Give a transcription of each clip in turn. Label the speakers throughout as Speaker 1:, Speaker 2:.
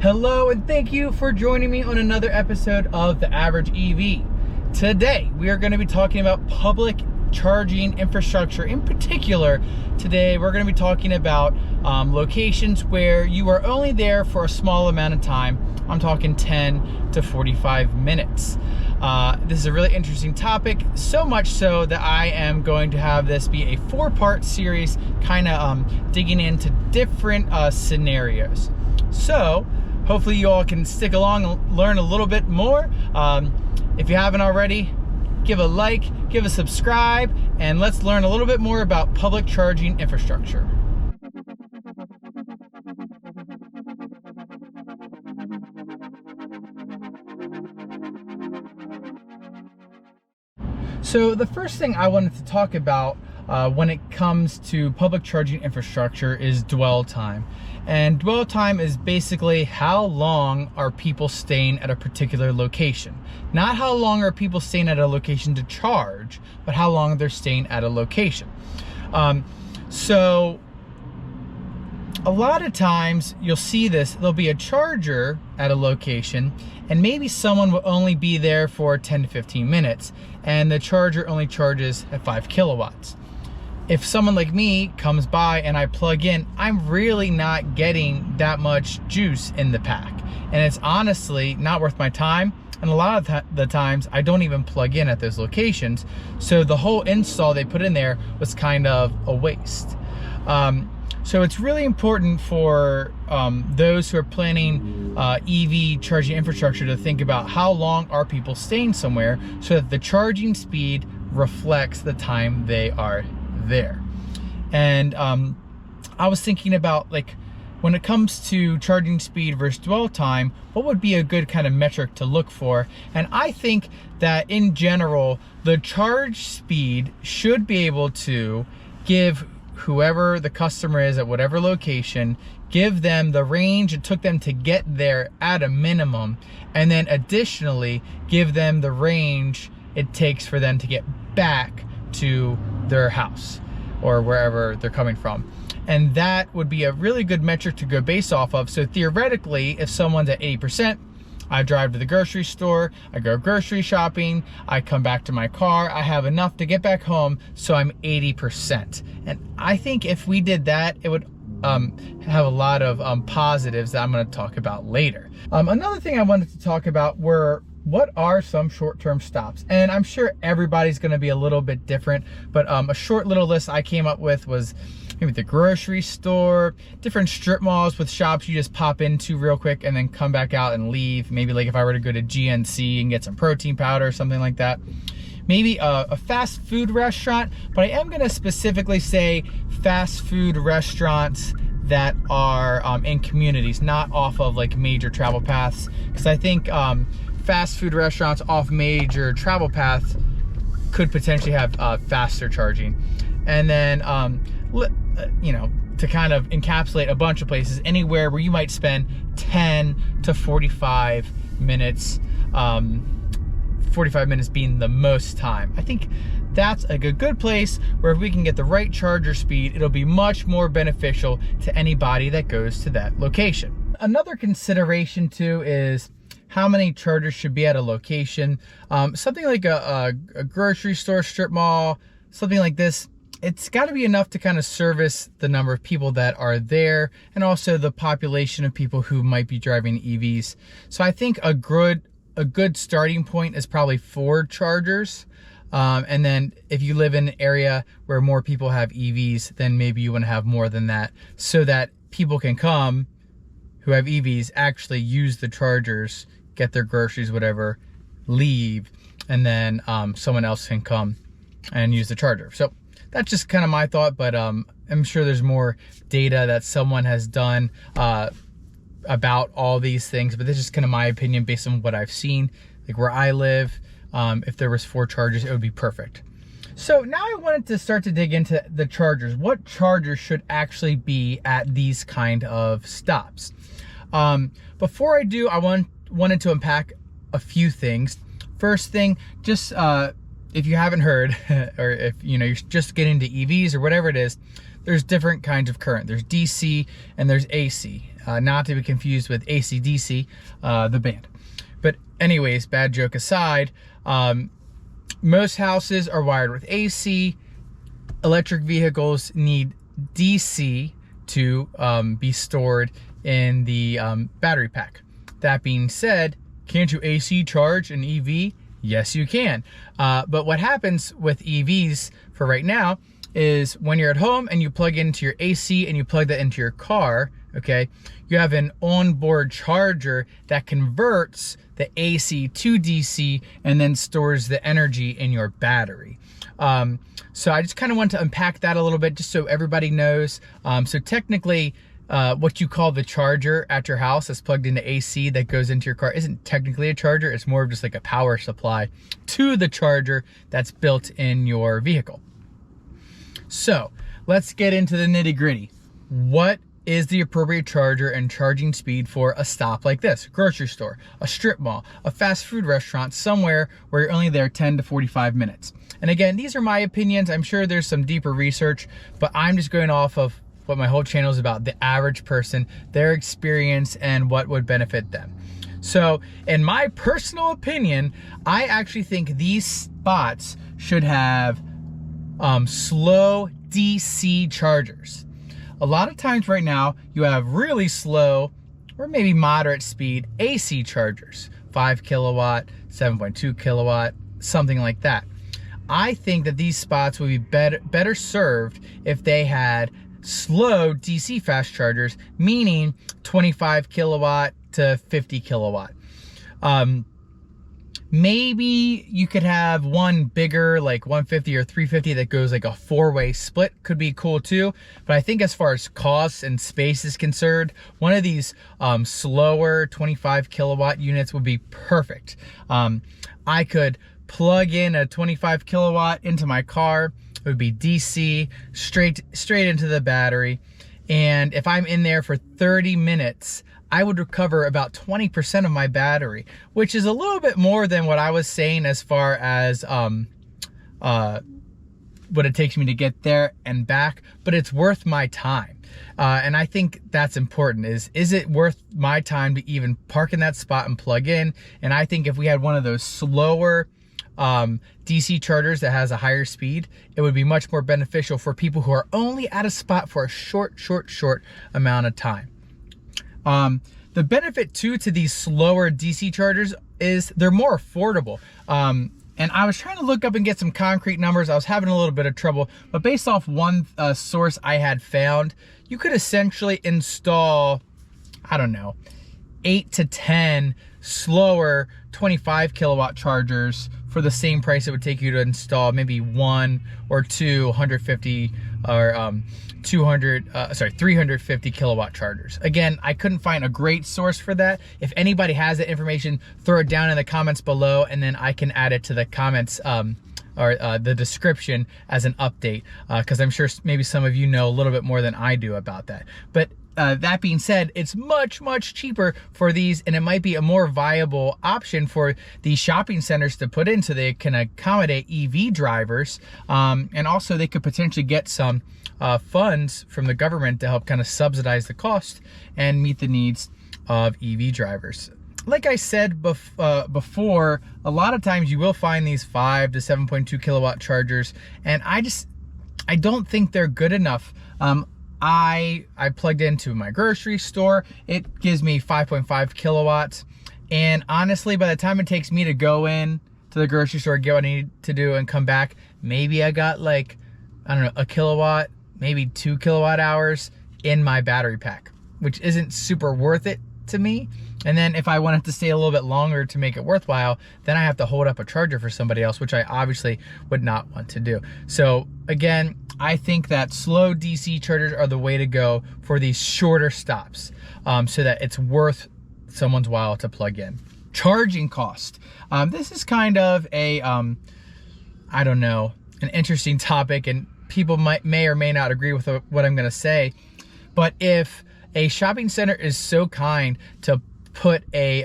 Speaker 1: Hello, and thank you for joining me on another episode of The Average EV. Today, we are going to be talking about public charging infrastructure. In particular, today we're going to be talking about locations where you are only there for a small amount of time. I'm talking 10 to 45 minutes. This is a really interesting topic, so much so that I am going to have this be a 4-part series, kind of digging into different scenarios. So, hopefully you all can stick along and learn a little bit more. If you haven't already, give a like, give a subscribe, and let's learn a little bit more about public charging infrastructure. So the first thing I wanted to talk about when it comes to public charging infrastructure is dwell time. And dwell time is basically how long are people staying at a particular location. Not how long are people staying at a location to charge, but how long they're staying at a location. So a lot of times you'll see this, there'll be a charger at a location and maybe someone will only be there for 10 to 15 minutes and the charger only charges at 5 kilowatts. If someone like me comes by and I plug in, I'm really not getting that much juice in the pack. And it's honestly not worth my time. And a lot of the times I don't even plug in at those locations. So the whole install they put in there was kind of a waste. So it's really important for those who are planning EV charging infrastructure to think about how long are people staying somewhere so that the charging speed reflects the time they are there. And I was thinking about, like, when it comes to charging speed versus dwell time, what would be a good kind of metric to look for? And I think that in general, the charge speed should be able to give whoever the customer is at whatever location, give them the range it took them to get there at a minimum, and then additionally give them the range it takes for them to get back to their house or wherever they're coming from. And that would be a really good metric to go base off of. So theoretically, if someone's at 80%, I drive to the grocery store, I go grocery shopping, I come back to my car, I have enough to get back home, so I'm 80%. And I think if we did that, it would have a lot of positives that I'm gonna talk about later. Another thing I wanted to talk about were, what are some short-term stops? And I'm sure everybody's gonna be a little bit different, but a short little list I came up with was maybe the grocery store, different strip malls with shops you just pop into real quick and then come back out and leave. Maybe like if I were to go to GNC and get some protein powder or something like that. Maybe a fast food restaurant, but I am gonna specifically say fast food restaurants that are in communities, not off of like major travel paths. Because I think fast food restaurants off major travel paths could potentially have faster charging. And then, you know, to kind of encapsulate a bunch of places, anywhere where you might spend 10 to 45 minutes, 45 minutes being the most time. I think that's a good place where if we can get the right charger speed, it'll be much more beneficial to anybody that goes to that location. Another consideration too is how many chargers should be at a location. Something like a grocery store, strip mall, something like this, it's got to be enough to kind of service the number of people that are there and also the population of people who might be driving EVs. So I think a good starting point is probably 4 chargers. And then if you live in an area where more people have EVs, then maybe you want to have more than that so that people can come who have EVs, actually use the chargers, get their groceries, whatever, leave, and then someone else can come and use the charger. So that's just kind of my thought, but I'm sure there's more data that someone has done about all these things, but this is just kind of my opinion based on what I've seen. Like where I live, if there was 4 chargers, it would be perfect. So now I wanted to start to dig into the chargers. What chargers should actually be at these kind of stops? Before I do, I wanted to unpack a few things. First thing, just if you haven't heard, or if you're just getting into EVs or whatever it is, there's different kinds of current. There's DC and there's AC. not to be confused with AC/DC, the band. But anyways, bad joke aside, most houses are wired with AC. Electric vehicles need DC to be stored in the battery pack. That being said, can't you AC charge an EV? Yes, you can. But what happens with EVs for right now is when you're at home and you plug into your AC and you plug that into your car, okay, you have an onboard charger that converts the AC to DC and then stores the energy in your battery. So I just kind of want to unpack that a little bit just so everybody knows. So technically, what you call the charger at your house that's plugged into AC that goes into your car isn't technically a charger. It's more of just like a power supply to the charger that's built in your vehicle. So let's get into the nitty-gritty. What is the appropriate charger and charging speed for a stop like this? A grocery store, a strip mall, a fast food restaurant, somewhere where you're only there 10 to 45 minutes. And again, these are my opinions. I'm sure there's some deeper research, but I'm just going off of what my whole channel is about, the average person, their experience, and what would benefit them. So in my personal opinion, I actually think these spots should have slow DC chargers. A lot of times right now, you have really slow or maybe moderate speed AC chargers, 5 kilowatt, 7.2 kilowatt, something like that. I think that these spots would be better served if they had slow DC fast chargers, meaning 25 kilowatt to 50 kilowatt. Maybe you could have one bigger, like 150 or 350 that goes like a 4-way split, could be cool too. But I think as far as cost and space is concerned, one of these slower 25 kilowatt units would be perfect. I could plug in a 25 kilowatt into my car. It would be DC, straight into the battery. And if I'm in there for 30 minutes, I would recover about 20% of my battery, which is a little bit more than what I was saying as far as what it takes me to get there and back, but it's worth my time. And I think that's important, is it worth my time to even park in that spot and plug in? And I think if we had one of those slower DC chargers that has a higher speed, it would be much more beneficial for people who are only at a spot for a short amount of time. The benefit too to these slower DC chargers is they're more affordable. And I was trying to look up and get some concrete numbers. I was having a little bit of trouble, but based off one source I had found, you could essentially install, I don't know, 8 to 10 slower 25 kilowatt chargers for the same price it would take you to install maybe 1 or 2 150 or 350 kilowatt chargers. Again, I couldn't find a great source for that. If anybody has that information, throw it down in the comments below, and then I can add it to the comments or the description as an update, because I'm sure maybe some of you know a little bit more than I do about that. But that being said, it's much cheaper for these, and it might be a more viable option for these shopping centers to put in so they can accommodate EV drivers. And also they could potentially get some funds from the government to help kind of subsidize the cost and meet the needs of EV drivers. Like I said before, a lot of times you will find these 5 to 7.2 kilowatt chargers, and I don't think they're good enough. I plugged into my grocery store. It gives me 5.5 kilowatts. And honestly, by the time it takes me to go in to the grocery store, get what I need to do and come back, maybe I got like, I don't know, a kilowatt, maybe 2 kilowatt hours in my battery pack, which isn't super worth it to me. And then if I wanted to stay a little bit longer to make it worthwhile, then I have to hold up a charger for somebody else, which I obviously would not want to do. So again, I think that slow DC chargers are the way to go for these shorter stops, so that it's worth someone's while to plug in. Charging cost. This is kind of a, I don't know, an interesting topic, and people may or may not agree with what I'm gonna say. But if a shopping center is so kind to put a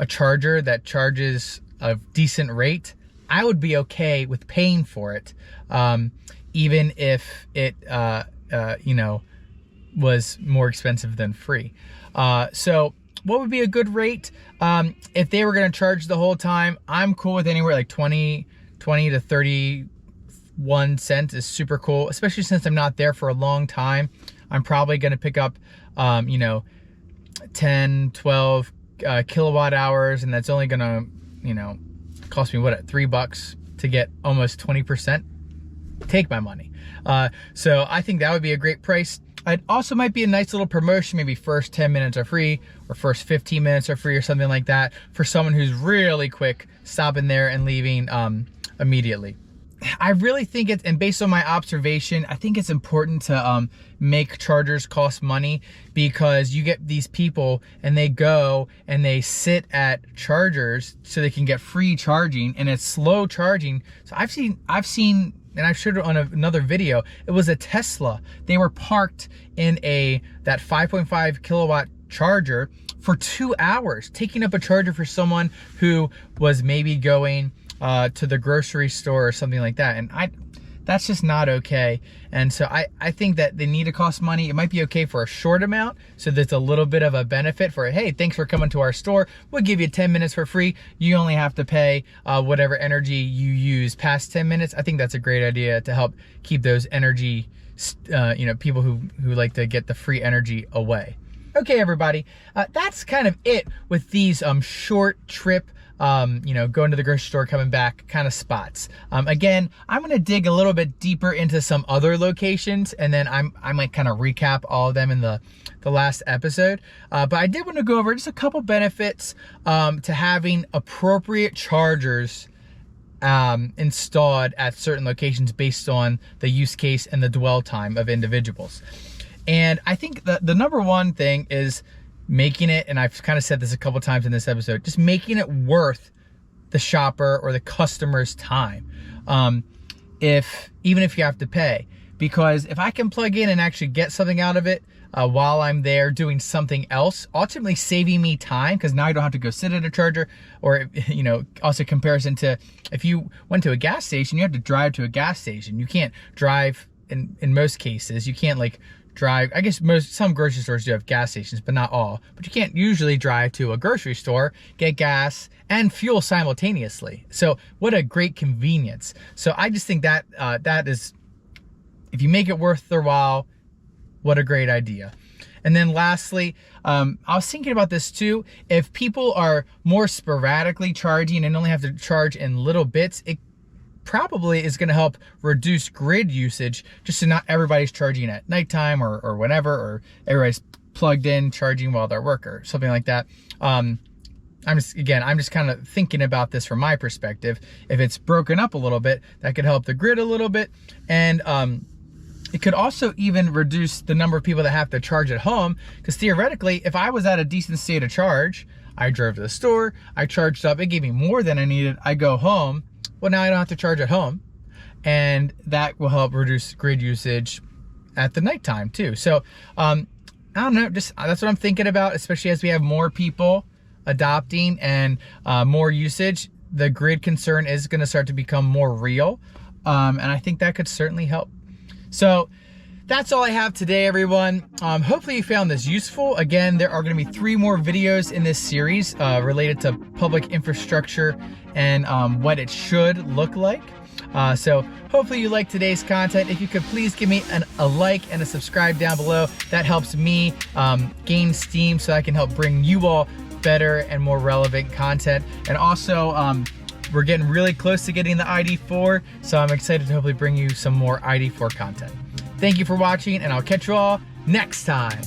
Speaker 1: charger that charges a decent rate, I would be okay with paying for it, even if it, you know, was more expensive than free. So what would be a good rate? If they were gonna charge the whole time, I'm cool with anywhere like 20 to 31 cents is super cool, especially since I'm not there for a long time. I'm probably gonna pick up, you know, 10, 12 kilowatt hours, and that's only gonna, you know, cost me what, $3 to get almost 20%. Take my money. So I think that would be a great price. It also might be a nice little promotion, maybe first 10 minutes are free or first 15 minutes are free or something like that for someone who's really quick stopping there and leaving immediately. I really think it's, and based on my observation, I think it's important to make chargers cost money, because you get these people and they go and they sit at chargers so they can get free charging, and it's slow charging. So I've seen, and I showed it on another video, it was a Tesla. They were parked in that 5.5 kilowatt charger for 2 hours, taking up a charger for someone who was maybe going to the grocery store or something like that. And that's just not okay. And so I think that they need to cost money. It might be okay for a short amount, so there's a little bit of a benefit for, hey, thanks for coming to our store. We'll give you 10 minutes for free. You only have to pay whatever energy you use past 10 minutes. I think that's a great idea to help keep those energy, you know, people who like to get the free energy away. Okay, everybody, that's kind of it with these short trip, you know, going to the grocery store, coming back kind of spots. Again, I'm gonna dig a little bit deeper into some other locations, and then I might kind of recap all of them in the last episode. But I did want to go over just a couple benefits to having appropriate chargers installed at certain locations based on the use case and the dwell time of individuals. And I think the number one thing is making it, and I've kind of said this a couple times in this episode, just making it worth the shopper or the customer's time, even if you have to pay. Because if I can plug in and actually get something out of it while I'm there doing something else, ultimately saving me time, because now I don't have to go sit at a charger. Or, you know, also comparison to if you went to a gas station, you have to drive to a gas station. You can't drive in most cases. You can't like drive, I guess some grocery stores do have gas stations, but not all. But you can't usually drive to a grocery store, get gas and fuel simultaneously. So what a great convenience. So I just think that that is, if you make it worth their while, what a great idea. And then lastly, I was thinking about this too. If people are more sporadically charging and only have to charge in little bits, it probably is going to help reduce grid usage, just so not everybody's charging at nighttime or whenever, or everybody's plugged in charging while they're at work or something like that. I'm just kind of thinking about this from my perspective. If it's broken up a little bit, that could help the grid a little bit. And it could also even reduce the number of people that have to charge at home, because theoretically, if I was at a decent state of charge, I drove to the store, I charged up, it gave me more than I needed, I go home, well, now I don't have to charge at home, and that will help reduce grid usage at the nighttime too. So I don't know, just that's what I'm thinking about, especially as we have more people adopting and more usage. The grid concern is going to start to become more real, and I think that could certainly help. So that's all I have today, everyone. Hopefully you found this useful. Again, there are going to be 3 more videos in this series related to public infrastructure and what it should look like. So hopefully you like today's content. If you could please give me a like and a subscribe down below. That helps me gain steam so I can help bring you all better and more relevant content. And also, we're getting really close to getting the ID4, so I'm excited to hopefully bring you some more ID4 content. Thank you for watching, and I'll catch you all next time.